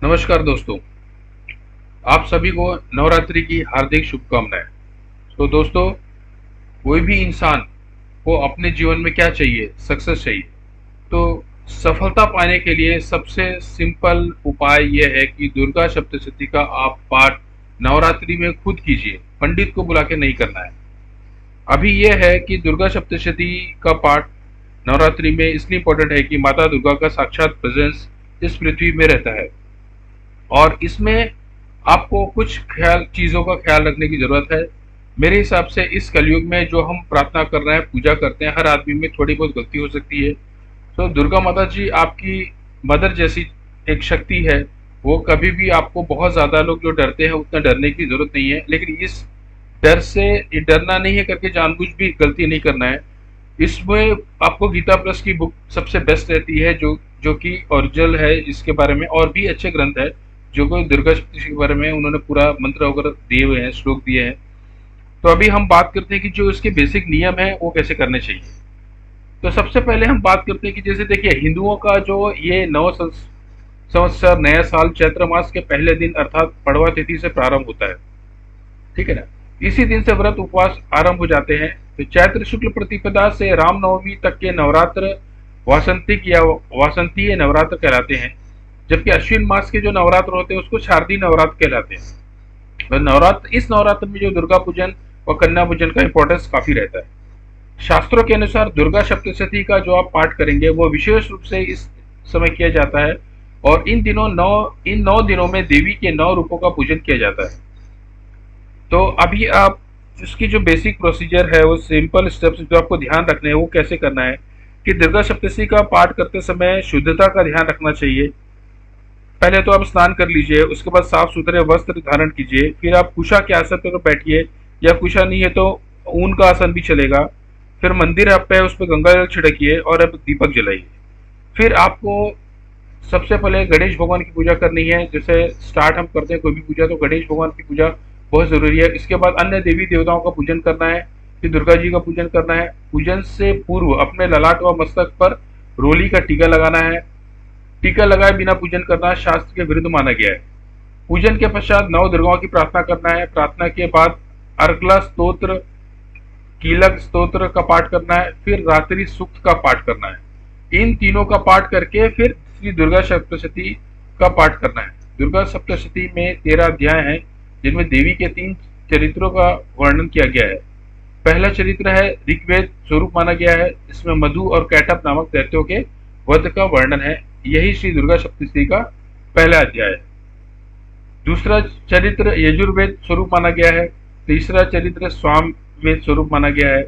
नमस्कार दोस्तों, आप सभी को नवरात्रि की हार्दिक शुभकामनाएं। तो दोस्तों, कोई भी इंसान को अपने जीवन में क्या चाहिए? सक्सेस चाहिए। तो सफलता पाने के लिए सबसे सिंपल उपाय यह है कि दुर्गा सप्तशती का आप पाठ नवरात्रि में खुद कीजिए, पंडित को बुला के नहीं करना है। अभी यह है कि दुर्गा सप्तशती का पाठ नवरात्रि में इसलिए इम्पोर्टेंट है कि माता दुर्गा का साक्षात प्रेजेंस इस पृथ्वी में रहता है और इसमें आपको कुछ ख्याल चीज़ों का ख्याल रखने की ज़रूरत है। मेरे हिसाब से इस कलयुग में जो हम प्रार्थना कर रहे हैं, पूजा करते हैं, हर आदमी में थोड़ी बहुत गलती हो सकती है। तो दुर्गा माता जी आपकी मदर जैसी एक शक्ति है। वो कभी भी आपको, बहुत ज़्यादा लोग जो डरते हैं उतना डरने की ज़रूरत नहीं है, लेकिन इस डर से, ये डरना नहीं है करके जानबूझ भी गलती नहीं करना है। इसमें आपको गीता प्लस की बुक सबसे बेस्ट रहती है, जो जो कि ओरिजिनल है। इसके बारे में और भी अच्छे ग्रंथ है जो कि दुर्गा सप्तशती के बारे में उन्होंने पूरा मंत्र वगैरह दिए हुए हैं, श्लोक दिए हैं। तो अभी हम बात करते हैं कि जो इसके बेसिक नियम है वो कैसे करने चाहिए। तो सबसे पहले हम बात करते हैं कि जैसे देखिए, हिंदुओं का जो ये संवत्सर नया साल चैत्र मास के पहले दिन अर्थात पड़वा तिथि से प्रारंभ होता है, ठीक है ना। इसी दिन से व्रत उपवास आरंभ हो जाते हैं। तो चैत्र शुक्ल प्रतिपदा से रामनवमी तक के नवरात्र वासंतिक या वासंतीय नवरात्र कहलाते हैं, जबकि अश्विन मास के जो नवरात्र होते हैं उसको शारदीय नवरात्र कहलाते हैं। और इस नवरात्र में जो दुर्गा पूजन और कन्या पूजन का इंपॉर्टेंस काफी रहता है। शास्त्रों के अनुसार दुर्गा सप्तशती का जो आप पाठ करेंगे वो विशेष रूप से इस समय किया जाता है और इन 9 दिनों में देवी के 9 रूपों का पूजन किया जाता है। तो अभी आप इसकी जो बेसिक प्रोसीजर है, वो सिंपल स्टेप्स जो आपको ध्यान रखने हैं वो कैसे करना है कि दुर्गा सप्तशती का पाठ करते समय शुद्धता का ध्यान रखना चाहिए। पहले तो आप स्नान कर लीजिए, उसके बाद साफ सुथरे वस्त्र धारण कीजिए, फिर आप कुशा के आसन पर बैठिए, या कुशा नहीं है तो ऊन का आसन भी चलेगा। फिर मंदिर आप पे, उस पर गंगा जल छिड़किए और अब दीपक जलाइए। फिर आपको सबसे पहले गणेश भगवान की पूजा करनी है। जैसे स्टार्ट हम करते हैं कोई भी पूजा तो गणेश भगवान की पूजा बहुत जरूरी है। इसके बाद अन्य देवी देवताओं का पूजन करना है, फिर दुर्गा जी का पूजन करना है। पूजन से पूर्व अपने ललाट व मस्तक पर रोली का टीका लगाना है। टीका लगाए बिना पूजन करना शास्त्र के विरुद्ध माना गया है। पूजन के पश्चात 9 दुर्गाओं की प्रार्थना करना है। प्रार्थना के बाद अर्गला स्तोत्र, कीलक स्तोत्र का पाठ करना है, फिर रात्रि सूक्त का पाठ करना है। इन तीनों का पाठ करके फिर श्री दुर्गा सप्तशती का पाठ करना है। दुर्गा सप्तशती में 13 अध्याय हैं, जिनमें देवी के 3 चरित्रों का वर्णन किया गया है। पहला चरित्र है ऋग्वेद स्वरूप माना गया है, इसमें मधु और कैटअप नामक दैत्यों के वध का वर्णन है। यही श्री दुर्गा सप्तशती का पहला अध्याय है। दूसरा चरित्र यजुर्वेद स्वरूप माना गया है। तीसरा चरित्र स्वामवेद स्वरूप माना गया है।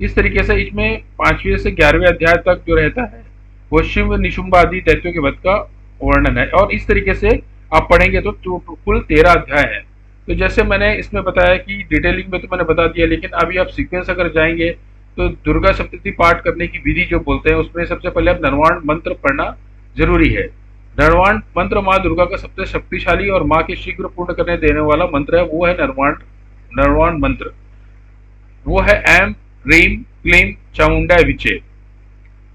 इस तरीके से इसमें 5वें से 11वें अध्याय तक जो रहता है वो शिव निशुंभ आदि दैत्यों के वध का वर्णन है। और इस तरीके से आप पढ़ेंगे तो कुल 13 अध्याय है। तो जैसे मैंने इसमें बताया कि डिटेलिंग में तो मैंने बता दिया, लेकिन अभी आप सीक्वेंस अगर जाएंगे तो दुर्गा सप्तशती पाठ करने की विधि जो बोलते हैं उसमें सबसे पहले आप नरवाण मंत्र पढ़ना जरूरी है। नरवाण मंत्र माँ दुर्गा का सबसे शक्तिशाली और माँ के शीघ्र पूर्ण करने देने वाला मंत्र है, वो है नरवाण मंत्र। वो है ऐम ह्रीम क्लीम चामुंडा विचे।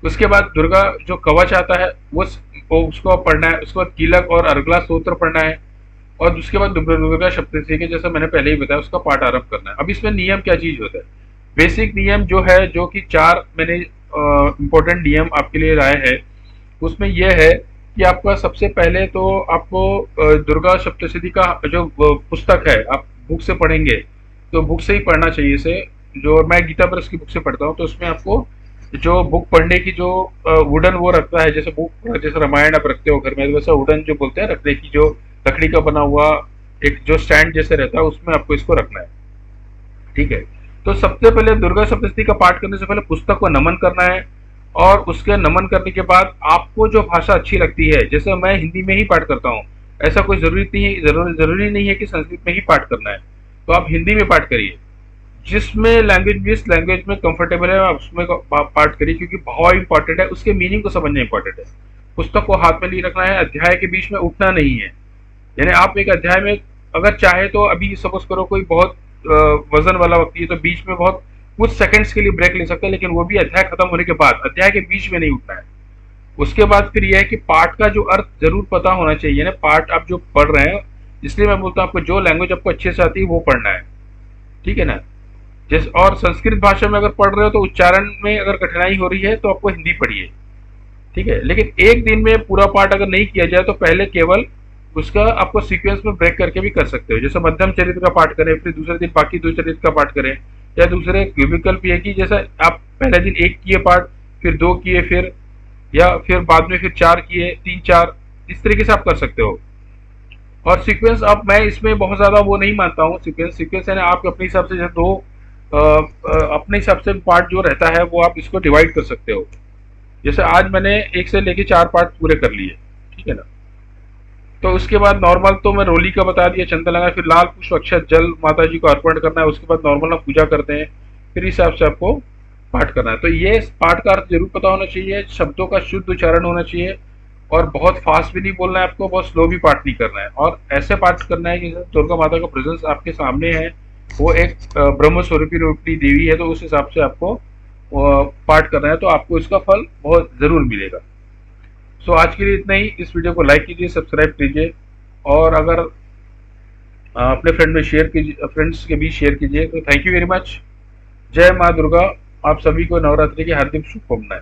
उसके बाद दुर्गा जो कवच आता है वो उसको पढ़ना है। उसके बाद कीलक और अर्गला स्तोत्र पढ़ना है और उसके बाद दुर्गा सप्तशती के, जैसा मैंने पहले ही बताया, उसका पाठ आरंभ करना है। अब इसमें नियम क्या चीज होता है? बेसिक नियम जो है, जो कि 4 मैंने इंपॉर्टेंट नियम आपके लिए लाए हैं, उसमें यह है कि आपका सबसे पहले तो आपको दुर्गा सप्तशती का जो पुस्तक है आप बुक से पढ़ेंगे तो बुक से ही पढ़ना चाहिए इसे। जो मैं गीता प्रेस की बुक से पढ़ता हूँ तो उसमें आपको जो बुक पढ़ने की जो वुडन वो रखता है, जैसे बुक जैसे रामायण आप रखते हो घर में, वैसा वुडन जो बोलते हैं रखने की, जो लकड़ी का बना हुआ एक जो स्टैंड जैसे रहता है उसमें आपको इसको रखना है, ठीक है। तो सबसे पहले दुर्गा सप्तशती का पाठ करने से पहले पुस्तक को नमन करना है और उसके नमन करने के बाद आपको जो भाषा अच्छी लगती है, जैसे मैं हिंदी में ही पाठ करता हूँ, ऐसा कोई जरूरी नहीं है कि संस्कृत में ही पाठ करना है, तो आप हिंदी में पाठ करिए। जिस लैंग्वेज में कंफर्टेबल है आप उसमें पाठ करिए, क्योंकि भाव इंपॉर्टेंट है, उसके मीनिंग को समझना इंपॉर्टेंट है। पुस्तक को हाथ में नहीं रखना है, अध्याय के बीच में उठना नहीं है। यानी आप एक अध्याय में अगर चाहे तो अभी सपोज करो कोई बहुत वजन वाला व्यक्ति है तो बीच में बहुत कुछ सेकंड्स के लिए ब्रेक ले सकते हैं, लेकिन वो भी अध्याय खत्म होने के बाद, अध्याय के बीच में नहीं उठना है। उसके बाद फिर यह है कि पाठ का जो अर्थ जरूर पता होना चाहिए ना, पाठ आप जो पढ़ रहे हैं, इसलिए मैं बोलता हूँ आपको जो लैंग्वेज आपको अच्छे से आती है वो पढ़ना है, ठीक है ना। जैसे और संस्कृत भाषा में अगर पढ़ रहे हो तो उच्चारण में अगर कठिनाई हो रही है तो आपको हिंदी पढ़िए, ठीक है। लेकिन एक दिन में पूरा पाठ अगर नहीं किया जाए तो पहले केवल उसका आपको सीक्वेंस में ब्रेक करके भी कर सकते हो, जैसे मध्यम चरित्र का पाठ करें, फिर दूसरे दिन बाकी दो चरित्र का पाठ करें, या दूसरे विकल्प ये कि जैसा आप पहले दिन एक किए पाठ, फिर दो किए, फिर या फिर बाद में फिर चार किए, तीन चार, इस तरीके से आप कर सकते हो। और सीक्वेंस अब मैं इसमें बहुत ज्यादा वो नहीं मानता हूँ, सीक्वेंस सीक्वेंस है ना, आप अपने हिसाब से जैसे दो अपने हिसाब से पार्ट जो रहता है वो आप इसको डिवाइड कर सकते हो। जैसे आज मैंने एक से लेके चार पार्ट पूरे कर लिए, ठीक है ना। तो उसके बाद नॉर्मल तो मैं रोली का बता दिया, चंदन लगा, फिर लाल पुष्प अक्षत जल माता जी को अर्पण करना है, उसके बाद नॉर्मल हम पूजा करते हैं, फिर इस हिसाब से आपको पाठ करना है। तो ये पाठ का अर्थ जरूर पता होना चाहिए, शब्दों का शुद्ध उच्चारण होना चाहिए, और बहुत फास्ट भी नहीं बोलना है आपको, बहुत स्लो भी पाठ नहीं करना है, और ऐसे पाठ करना है कि जैसे दुर्गा माता का प्रेजेंस आपके सामने है, वो एक ब्रह्म स्वरूपी रूपी देवी है, तो उस हिसाब से आपको पाठ करना है, तो आपको इसका फल बहुत जरूर मिलेगा। सो आज के लिए इतना ही। इस वीडियो को लाइक कीजिए, सब्सक्राइब कीजिए, और अगर अपने फ्रेंड में शेयर कीजिए, फ्रेंड्स के बीच शेयर कीजिए। तो थैंक यू वेरी मच। जय माँ दुर्गा। आप सभी को नवरात्रि की हार्दिक शुभकामनाएं।